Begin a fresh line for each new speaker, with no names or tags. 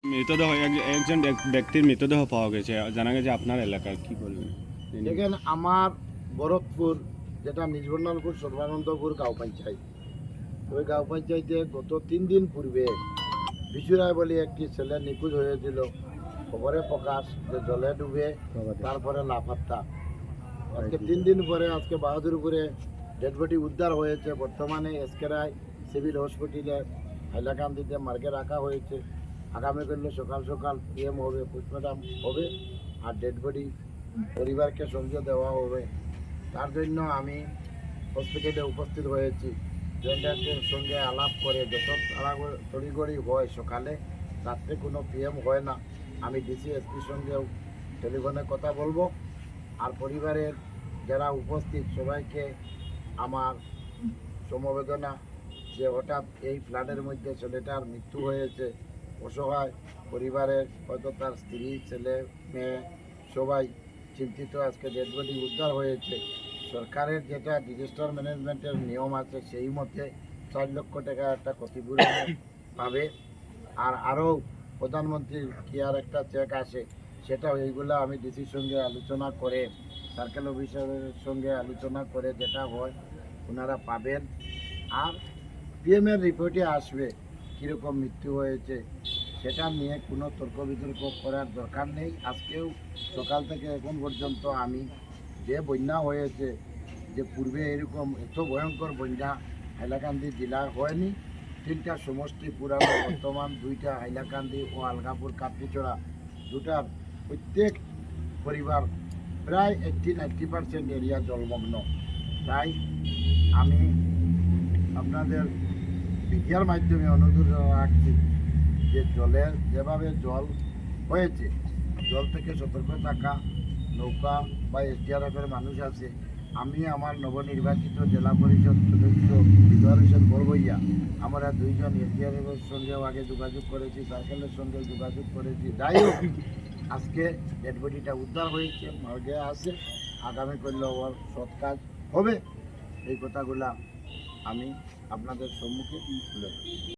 মৃতদেহ একজন ব্যক্তির মৃতদেহ পাওয়া গেছে, জানা গেছে আপনার এলাকার, কি বলবেন?
দেখেন, আমার ভরতপুর, যেটা নিজবন্ডলপুর সর্বানন্দপুর গাঁও পঞ্চায়েত, ওই গাঁও পঞ্চায়েতে গত 3 দিন পূর্বে বিশু রায় বলে একটি ছেলে নিখোঁজ হয়েছিল। খবরে প্রকাশ যে জলে ডুবে তারপরে লাপাত্তা। আজকে 3 দিন পরে আজকে বাহাদুরপুরে ডেড বডি উদ্ধার হয়েছে। বর্তমানে এসকেরাই সিভিল হসপিটালে হাইলাকান্দিতে মার্গে রাখা হয়েছে। আগামীকাল সকাল সকাল পিএম হবে, পোস্টমর্টম হবে, আর ডেড বডি পরিবারকে সঙ্গে দেওয়া হবে। তার জন্য আমি হসপিটালে উপস্থিত হয়েছি। জয়েন্টারদের সঙ্গে আলাপ করে যত তড়িগড়ি হয় সকালে, রাত্রে কোনো পিএম হয় না। আমি ডিসি এসপির সঙ্গেও টেলিফোনে কথা বলবো। আর পরিবারের যারা উপস্থিত সবাইকে আমার সমবেদনা, যে হঠাৎ এই ফ্লাডের মধ্যে ছেলেটার মৃত্যু হয়েছে। অসহায় পরিবারের, হয়তো তার স্ত্রী, ছেলে, মেয়ে সবাই চিন্তিত। আজকে ডেড বডি উদ্ধার হয়েছে। সরকারের যেটা ডিজাস্টার ম্যানেজমেন্টের নিয়ম আছে, সেই মতে 4 লক্ষ টাকা একটা ক্ষতিপূরণ পাবে। আর আরও প্রধানমন্ত্রীর কি আর একটা চেক আসে, সেটাও এইগুলো আমি ডিসির সঙ্গে আলোচনা করে, সার্কেল অফিসারের সঙ্গে আলোচনা করে যেটা হয় ওনারা পাবেন। আর পিএমের রিপোর্টে আসবে কীরকম মৃত্যু হয়েছে, সেটা নিয়ে কোনো তর্ক বিতর্ক করার দরকার নেই। আজকেও সকাল থেকে এখন পর্যন্ত আমি, যে বন্যা হয়েছে, যে পূর্বে এরকম এত ভয়ঙ্কর বন্যা হাইলাকান্দি জেলা হয়নি। 3টা সমষ্টি পুরানো, বর্তমান 2টা হাইলাকান্দি ও আলগাপুর কাটলিচড়া, দুটার প্রত্যেক পরিবার প্রায় 80-90% এরিয়া জলমগ্ন। তাই আমি আপনাদের মিডিয়ার মাধ্যমে অনুরোধ রাখছি যে জলের যেভাবে জল হয়েছে, জল থেকে সতর্ক থাকা। নৌকা বা এসডিআরএফের মানুষ আছে। আমি আমার নবনির্বাচিত জেলা পরিষদ সদস্য বিদ্যার হোসেন বরবইয়া, আমরা 2 জন এসডিআরএফের সঙ্গেও আগে যোগাযোগ করেছি, সার্কেলের সঙ্গে যোগাযোগ করেছি। যাই হোক, আজকে ডেড বডিটা উদ্ধার হয়েছে, মার্গে আছে, আগামী করলে ওর সৎ কাজ হবে। এই কথাগুলা আমি আপনাদের সম্মুখে তুলে ধরি।